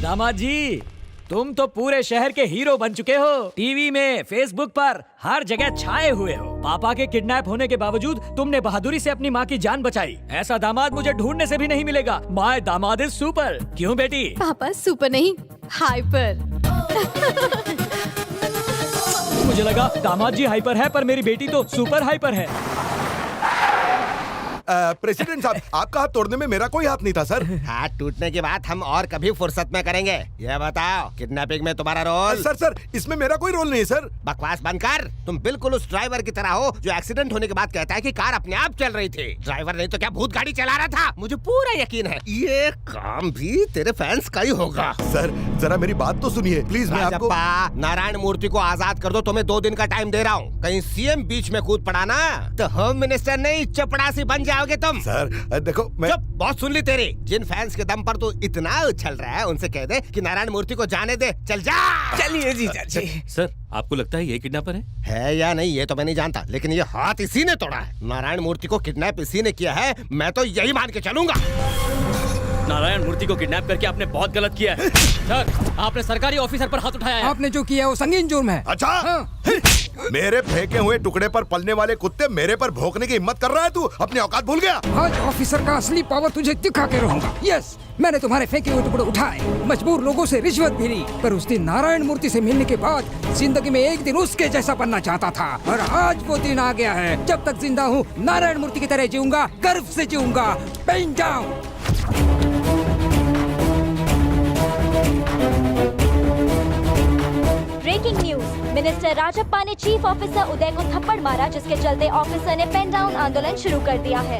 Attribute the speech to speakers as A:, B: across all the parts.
A: दामाद जी, तुम तो पूरे शहर के हीरो बन चुके हो। टीवी में, फेसबुक पर हर जगह छाए हुए हो। पापा के किडनैप होने के बावजूद तुमने बहादुरी से अपनी माँ की जान बचाई। ऐसा दामाद मुझे ढूंढने से भी नहीं मिलेगा। माय दामाद इज सुपर। क्यों बेटी?
B: पापा सुपर नहीं, हाइपर।
A: मुझे लगा दामाद जी हाइपर है, पर मेरी बेटी तो सुपर हाइपर है।
C: प्रेसिडेंट साहब, आपका हाथ तोड़ने में मेरा कोई हाथ नहीं था सर।
D: हाथ टूटने की बात हम और कभी फुर्सत में करेंगे। ये बताओ, किडनैपिंग में तुम्हारा रोल?
C: सर इसमें मेरा कोई रोल नहीं सर।
D: बकवास बंद कर। तुम बिल्कुल उस ड्राइवर की तरह हो जो एक्सीडेंट होने के बाद कहता है कि कार अपने आप चल रही थी। ड्राइवर नहीं तो क्या भूत गाड़ी चला रहा था। मुझे पूरा यकीन है ये काम भी तेरे फैंस का ही होगा।
C: सर जरा मेरी बात तो सुनिए प्लीज। मैं आपको
D: नारायण मूर्ति को आजाद कर दो। तुम्हें 2 दिन का टाइम दे रहा हूँ। कहीं सीएम बीच में कूद पड़ा ना तो होम मिनिस्टर नहीं, चपड़ासी बन जाओगे तुम।
C: सर देखो मैं
D: बहुत सुन ली तेरी। जिन फैंस के दम पर तू इतना उछल रहा है उनसे कह दे कि नारायण मूर्ति को जाने दे। चल जा।
E: चलिए जीजा जी। सर आपको लगता है ये किडनैपर
D: है या नहीं ये तो मैं नहीं जानता, लेकिन ये हाथ इसी ने तोड़ा है। नारायण मूर्ति को किडनैप इसी ने किया है। मैं तो यही मान के चलूंगा।
E: नारायण मूर्ति को किडनैप करके आपने बहुत गलत किया है। सर आपने सरकारी ऑफिसर पर हाथ उठाया है।
F: आपने जो किया वो संगीन जुर्म है।
C: अच्छा मेरे फेंके हुए टुकड़े पर पलने वाले कुत्ते मेरे पर भौंकने की हिम्मत कर रहा है तू? अपनी औकात भूल गया?
F: आज ऑफिसर का असली पावर तुझे दिखा के रहूंगा। यस, मैंने तुम्हारे फेंके हुए टुकड़े उठाए, मजबूर लोगों से रिश्वत भी ली, पर उस दिन नारायण मूर्ति से मिलने के बाद जिंदगी में एक दिन उसके जैसा बनना चाहता था। और आज वो दिन आ गया है। जब तक जिंदा हूँ नारायण मूर्ति की तरह जीऊंगा, गर्व से जीऊंगा। Pen down.
G: Breaking news, minister Rajappa ने चीफ ऑफिसर उदय को थप्पड़ मारा, जिसके चलते ऑफिसर ने पेन डाउन आंदोलन शुरू कर दिया है।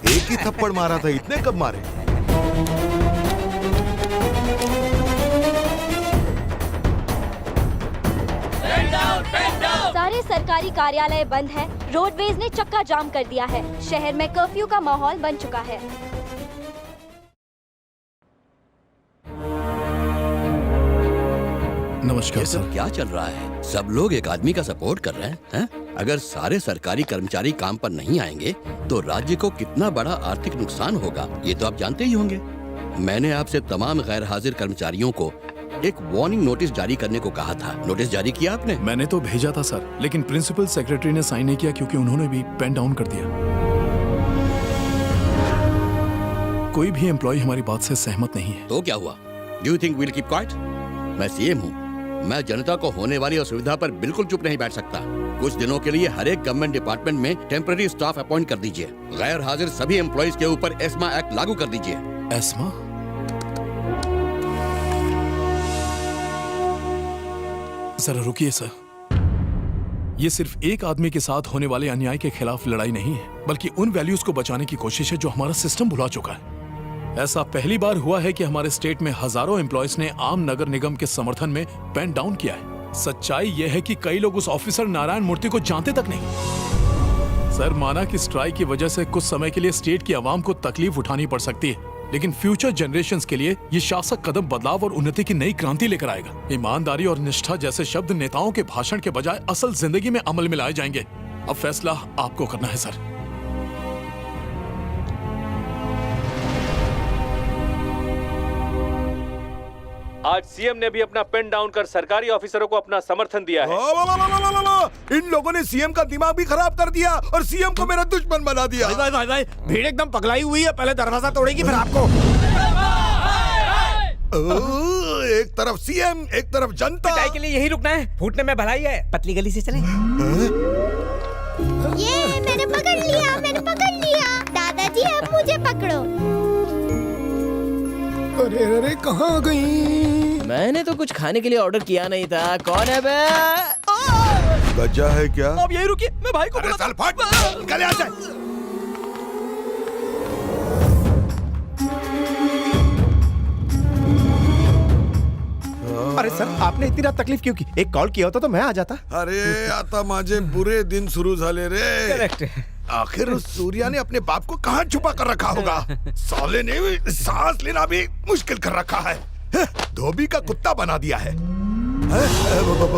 C: एक ही थप्पड़ मारा था, इतने कब मारे?
G: सारे सरकारी कार्यालय बंद हैं। रोडवेज ने चक्का जाम कर दिया है। शहर में कर्फ्यू का माहौल बन चुका है।
H: नमस्कार सर।
I: क्या चल रहा है? सब लोग एक आदमी का सपोर्ट कर रहे हैं? अगर सारे सरकारी कर्मचारी काम पर नहीं आएंगे तो राज्य को कितना बड़ा आर्थिक नुकसान होगा, ये तो आप जानते ही होंगे। मैंने आपसे तमाम गैर हाजिर कर्मचारियों को एक वार्निंग नोटिस जारी करने को कहा था। नोटिस जारी किया आपने?
H: मैंने तो भेजा था सर, लेकिन प्रिंसिपल सेक्रेटरी ने साइन नहीं किया क्योंकि उन्होंने भी पेन डाउन कर दिया। कोई भी एम्प्लॉय हमारी बात से सहमत नहीं है।
I: तो क्या हुआ? Do you think we'll keep quiet? मैं सीएम हूँ। मैं जनता को होने वाली असुविधा पर बिल्कुल चुप नहीं बैठ सकता। कुछ दिनों के लिए हर एक गवर्नमेंट डिपार्टमेंट में टेम्पररी स्टाफ अपॉइंट कर दीजिए। गैर हाजिर सभी एम्प्लॉइज के ऊपर एस्मा एक्ट लागू कर दीजिए।
H: एस्मा? जरा रुकिए सर। ये सिर्फ एक आदमी के साथ होने वाले अन्याय के खिलाफ लड़ाई नहीं है, बल्कि उन वैल्यूज को बचाने की कोशिश है जो हमारा सिस्टम भुला चुका है। ऐसा पहली बार हुआ है कि हमारे स्टेट में हजारों एम्प्लॉयज ने आम नगर निगम के समर्थन में पेन डाउन किया है। सच्चाई यह है कि कई लोग उस ऑफिसर नारायण मूर्ति को जानते तक नहीं। सर, माना कि स्ट्राइक की वजह से कुछ समय के लिए स्टेट की आवाम को तकलीफ उठानी पड़ सकती है, लेकिन फ्यूचर जनरेशंस के लिए ये शासक कदम बदलाव और उन्नति की नई क्रांति लेकर आएगा। ईमानदारी और निष्ठा जैसे शब्द नेताओं के भाषण के बजाय असल जिंदगी में अमल में लाए जाएंगे। अब फैसला आपको करना है सर।
E: आज सीएम ने भी अपना पेन डाउन कर सरकारी ऑफिसरों को अपना समर्थन दिया है।
C: इन लोगों ने सीएम का दिमाग भी खराब कर दिया और सीएम को मेरा दुश्मन बना दिया।
D: भाई, भीड़ एकदम पगलाई हुई है। पहले दरवाजा तोड़ेगी फिर आपको।
C: एक तरफ सीएम, एक तरफ जनता।
F: पिटाई के लिए यही रुकना है? फूटने में भलाई है। पतली गली से चले।
J: ये मैंने पकड़ लिया। दादाजी अब मुझे पकड़ो।
F: अरे अरे कहाँ गई?
A: मैंने तो कुछ खाने के लिए ऑर्डर किया नहीं था। कौन है बे?
C: गजा है क्या?
A: अब यही रुकिए, मैं भाई को
C: चल फट, निकल यहाँ से।
D: अरे सर, आपने इतनी रात तकलीफ क्यों की? एक कॉल किया होता तो मैं आ जाता।
C: अरे आता माझे बुरे दिन शुरू झाले रे।
F: करेक्ट।
C: आखिर उस सूर्या ने अपने बाप को कहाँ छुपा कर रखा होगा? साले ने सांस लेना भी मुश्किल कर रखा है। धोबी का कुत्ता बना दिया है।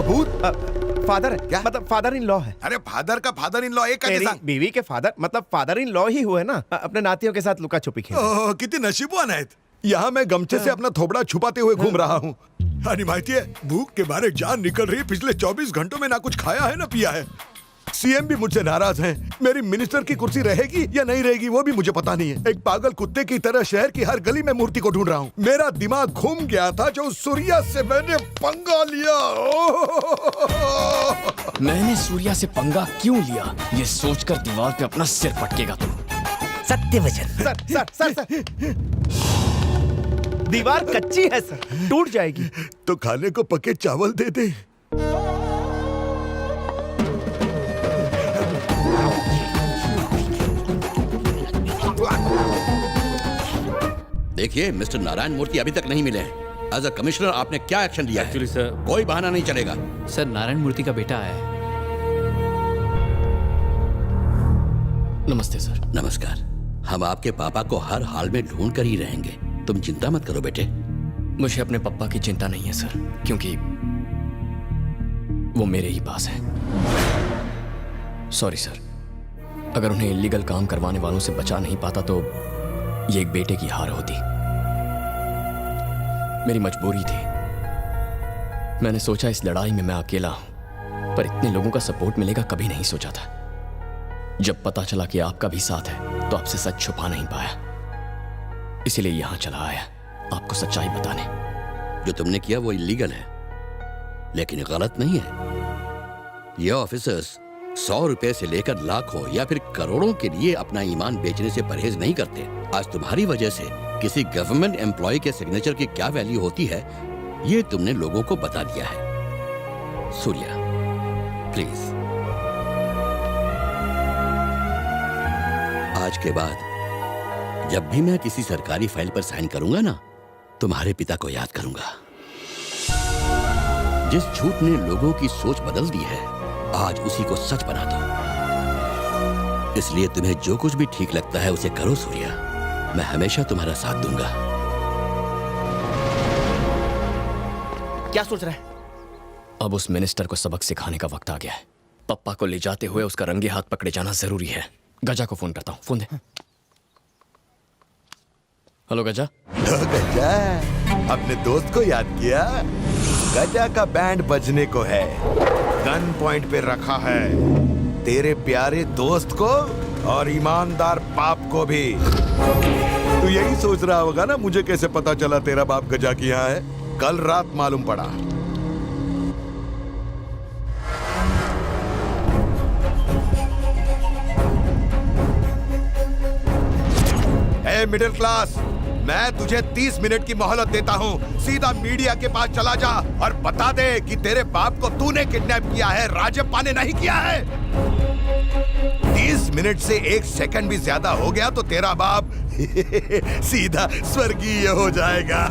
C: भूत
K: फादर है
C: क्या?
K: मतलब फादर इन लॉ है।
C: अरे फादर का फादर इन लॉ एक
K: मेरी
C: कैसा?
K: बीवी के फादर मतलब फादर इन लॉ ही हुए ना। अपने नातियों के साथ लुका छुपी खेल।
C: ओह, किती नशीबवान आहेत. यहाँ मैं गमछे से अपना थोबड़ा छुपाते हुए घूम रहा हूँ. आणि माहिती है, भूख के मारे जान निकल रही है. पिछले 24 घंटों में ना कुछ खाया है ना पिया है. सीएम भी मुझसे नाराज हैं. मेरी मिनिस्टर की कुर्सी रहेगी या नहीं रहेगी वो भी मुझे पता नहीं है. एक पागल कुत्ते की तरह शहर की हर गली में मूर्ति को ढूंढ रहा हूँ. मेरा दिमाग घूम गया था जो सूर्या से मैंने पंगा लिया.
E: मैंने सूर्या से पंगा क्यों लिया, ये सोचकर दीवार पे अपना सिर पटकेगा तुम.
K: सत्य वचन। सर दीवार कच्ची है सर, टूट जाएगी.
C: तो खाने को पके चावल दे दे.
I: देखिए मिस्टर नारायण मूर्ति अभी तक नहीं मिले हैं. एज अ कमिश्नर आपने क्या एक्शन लिया है?
E: एक्चुअली सर,
I: कोई बहाना नहीं चलेगा.
E: सर नारायण मूर्ति का बेटा आया है. नमस्ते सर.
I: नमस्कार. हम आपके पापा को हर हाल में ढूंढ कर ही रहेंगे. तुम चिंता मत करो बेटे.
E: मुझे अपने पापा की चिंता नहीं है सर, क्योंकि वो मेरे ही पास है. सॉरी सर, अगर उन्हें इलीगल काम करवाने वालों से बचा नहीं पाता तो ये एक बेटे की हार होती. मेरी मजबूरी थी. मैंने सोचा इस लड़ाई में मैं अकेला हूं, पर इतने लोगों का सपोर्ट मिलेगा कभी नहीं सोचा था. जब पता चला कि आपका भी साथ है तो आपसे सच छुपा नहीं पाया, इसीलिए यहां चला आया आपको सच्चाई बताने.
I: जो तुमने किया वो इलीगल है, लेकिन गलत नहीं है. ये ऑफिसर्स 100 रुपए से लेकर लाखों या फिर करोड़ों के लिए अपना ईमान बेचने से परहेज नहीं करते. आज तुम्हारी वजह से किसी गवर्नमेंट एम्प्लॉय के सिग्नेचर की क्या वैल्यू होती है ये तुमने लोगों को बता दिया है. सूर्या प्लीज, आज के बाद जब भी मैं किसी सरकारी फाइल पर साइन करूंगा ना, तुम्हारे पिता को याद करूंगा. जिस झूठ ने लोगों की सोच बदल दी है, आज उसी को सच बना दो. इसलिए तुम्हें जो कुछ भी ठीक लगता है उसे करो सूर्या. मैं हमेशा तुम्हारा साथ दूंगा.
K: क्या सोच रहा है?
E: अब उस मिनिस्टर को सबक सिखाने का वक्त आ गया है. पप्पा को ले जाते हुए उसका रंगे हाथ पकड़े जाना जरूरी है. गजा को फोन करता हूँ. फोन दे. हेलो गजा.
C: गजा, अपने दोस्त को याद किया? गजा का बैंड बजने को है. गन पॉइंट पे रखा है. तेरे प्यारे दोस्त को और ईमानदार बाप को भी. तू यही सोच रहा होगा ना मुझे कैसे पता चला तेरा बाप गजा की यहाँ है? कल रात मालूम पड़ा. ए मिडिल क्लास, मैं तुझे 30 मिनट की मोहलत देता हूँ. सीधा मीडिया के पास चला जा और बता दे कि तेरे बाप को तूने किडनैप किया है, राजप्पा ने नहीं किया है. 30 मिनट से 1 सेकंड भी ज्यादा हो गया तो तेरा बाप सीधा स्वर्गीय हो जाएगा.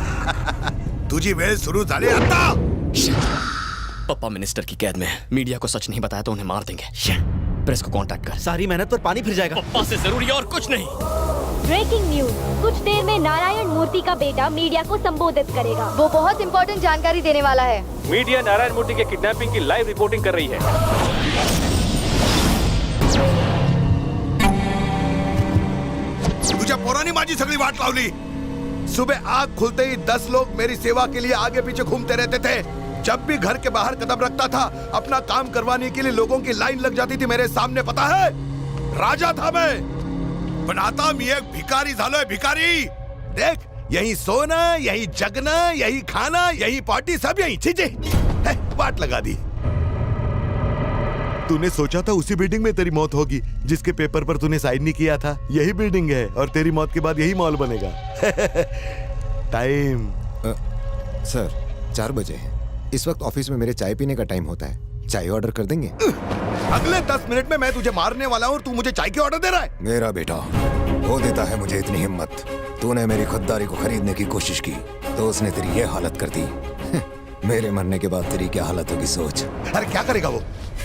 C: तुझी वेळ सुरू झाली आता.
E: पप्पा मिनिस्टर की कैद में है. मीडिया को सच नहीं बताया तो उन्हें मार देंगे. प्रेस को कांटेक्ट कर.
K: सारी मेहनत पर पानी फिर जाएगा.
E: पप्पा से जरूरी और कुछ नहीं.
G: ब्रेकिंग न्यूज, कुछ देर में नारायण मूर्ति का बेटा मीडिया को संबोधित करेगा.
B: वो बहुत इंपॉर्टेंट जानकारी देने वाला है.
L: मीडिया नारायण मूर्ति के किडनैपिंग की लाइव रिपोर्टिंग कर रही है.
C: तुझ्या पोरानी माझी सगळी वाट लावली. सुबह आग खुलते ही 10 लोग मेरी सेवा के लिए आगे पीछे घूमते रहते थे. जब भी घर के बाहर कदम रखता था अपना काम करवाने के लिए लोगों की लाइन लग जाती थी मेरे सामने. पता है, राजा था मैं, पण आता मी एक भिकारी झालोय. भिकारी. देख, यही सोना, यही जगना, यही खाना, यही पार्टी, सब यही. चीजे वाट लगा दी. तूने सोचा था उसी बिल्डिंग में तेरी मौत होगी जिसके पेपर पर तूने साइन नहीं किया था. यही बिल्डिंग है और तेरी मौत के बाद यही मॉल बनेगा. टाइम
M: सर 4 बजे हैं. इस वक्त ऑफिस में मेरे चाय पीने का टाइम होता है. चाय ऑर्डर कर देंगे?
C: अगले 10 मिनट में मैं तुझे मारने वाला हूँ और तू मुझे चाय की ऑर्डर दे रहा है.
M: मेरा बेटा वो देता है मुझे इतनी हिम्मत. तूने मेरी खुददारी को खरीदने की कोशिश की तो उसने तेरी ये हालत कर दी. मेरे मरने के बाद तेरी क्या हालत होगी सोच.
C: अरे क्या करेगा वो?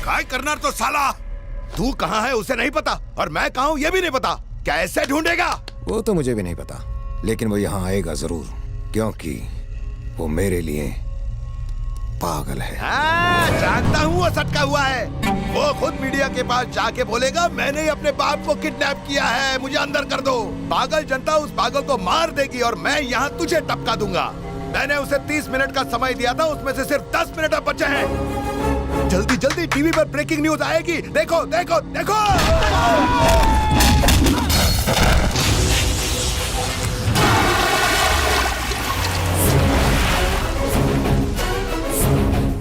C: काय करणार तो साला. तू कहाँ है उसे नहीं पता और मैं कहाँ हूँ ये भी नहीं पता. कैसे ढूंढेगा?
M: वो तो मुझे भी नहीं पता, लेकिन वो यहाँ आएगा जरूर, क्योंकि वो मेरे लिए पागल है।
C: जानता हूँ वो सटका हुआ है। वो खुद मीडिया के पास जाके बोलेगा मैंने ही अपने बाप को किडनैप किया है, मुझे अंदर कर दो। पागल जनता उस पागल को मार देगी और मैं यहाँ तुझे टपका दूंगा। मैंने उसे 30 मिनट का समय दिया था, उसमें से सिर्फ 10 मिनट अब बचे हैं। जल्दी जल्दी टीवी पर ब्रेकिंग न्यूज आएगी। देखो देखो देखो।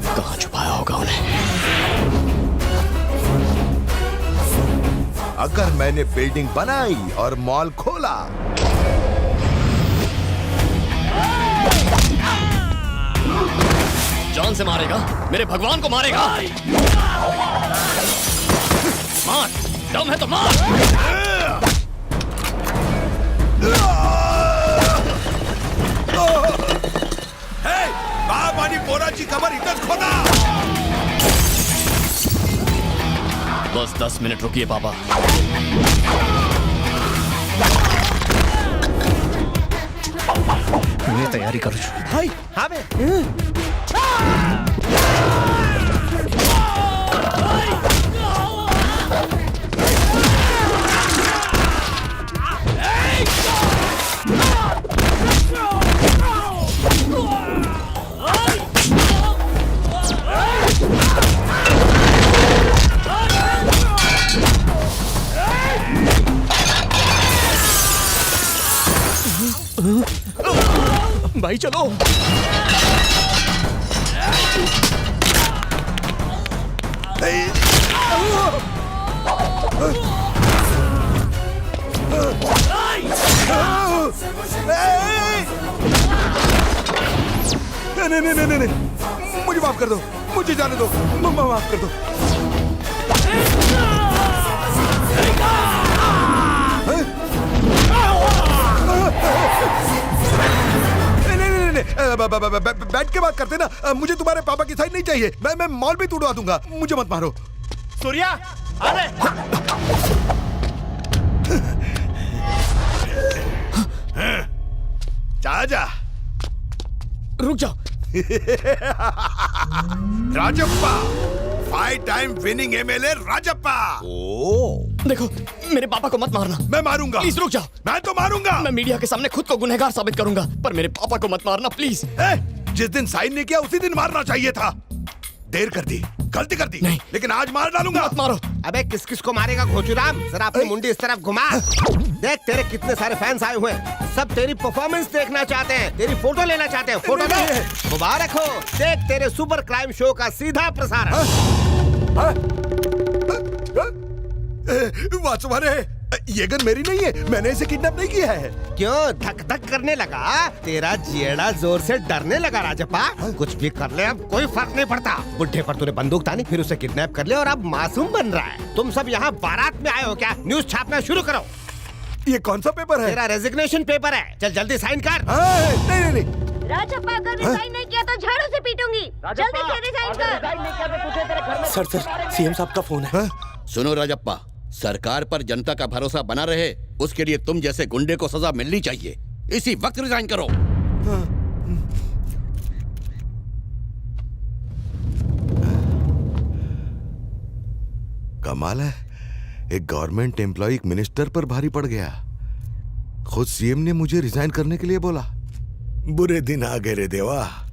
E: कहाँ छुपाया होगा उन्हें?
C: अगर मैंने बिल्डिंग बनाई और मॉल खोला,
E: जान से मारेगा, मेरे भगवान को मारेगा। मार, दम है तो मार।
C: बाबानी पोराची खबर इथंच खोदा।
E: बस 10 मिनट रुकिए पापा। मैं तैयारी करूँ
D: भाई। हाँ बे।
E: भाई चलो।
C: नहीं, मुझे माफ कर दो, मुझे जाने दो, माफ कर दो। बैठ के बात करते ना। मुझे तुम्हारे पापा की साइड नहीं चाहिए। मैं मॉल भी तोड़वा दूंगा, मुझे मत मारो।
D: सूर्या, अरे
C: जा
E: रुक जाओ।
C: Rajappa, 5 time winning MLA Rajappa.
E: देखो, मेरे पापा को मत मारना।
C: मैं मारूंगा।
E: प्लीज रुक जाओ।
C: मैं तो मारूंगा।
E: मैं मीडिया के सामने खुद को गुनहगार साबित करूंगा, पर मेरे पापा को मत मारना प्लीज।
C: जिस दिन साइन नहीं किया उसी दिन मारना चाहिए था। देर कर दी, गलती कर दी।
E: नहीं,
C: लेकिन आज मार डालूंगा।
E: मत मारो।
D: अबे किस किस को मारेगा घोचूराम? जरा अपनी मुंडी इस तरफ घुमा। देख तेरे कितने सारे फैंस आए हुए हैं। सब तेरी परफॉर्मेंस देखना चाहते हैं, तेरी फोटो लेना चाहते हैं। फोटो दो। मुबारक हो, देख तेरे सुपर क्राइम शो का सीधा प्रसारण।
C: वासुवारे, ये गन मेरी नहीं है, मैंने इसे किडनैप नहीं किया है।
D: क्यों धक धक करने लगा? तेरा जियड़ा जोर से डरने लगा राजप्पा? कुछ भी कर ले, अब कोई फर्क नहीं पड़ता। बुढ़े पर तूने बंदूक तानी, फिर उसे किडनैप कर ले और अब मासूम बन रहा है। तुम सब यहाँ बारात में आए हो क्या? न्यूज छापना शुरू करो।
C: ये कौन सा पेपर है?
D: तेरा रेजिग्नेशन पेपर है। चल जल्दी साइन कर।
C: नहीं।
J: राजप्पा अगर रिजाइन नहीं किया तो झाड़ू से पीटूंगी। जल्दी से रिजाइन कर।
K: सर सीएम साहब का फोन है।
I: सुनो राजप्पा, सरकार पर जनता का भरोसा बना रहे, उसके लिए तुम जैसे गुंडे को सजा मिलनी चाहिए। इसी वक्त रिजाइन करो।
C: कमाल है, एक गवर्नमेंट एम्प्लॉय एक मिनिस्टर पर भारी पड़ गया। खुद सीएम ने मुझे रिजाइन करने के लिए बोला। बुरे दिन आ गए रे देवा।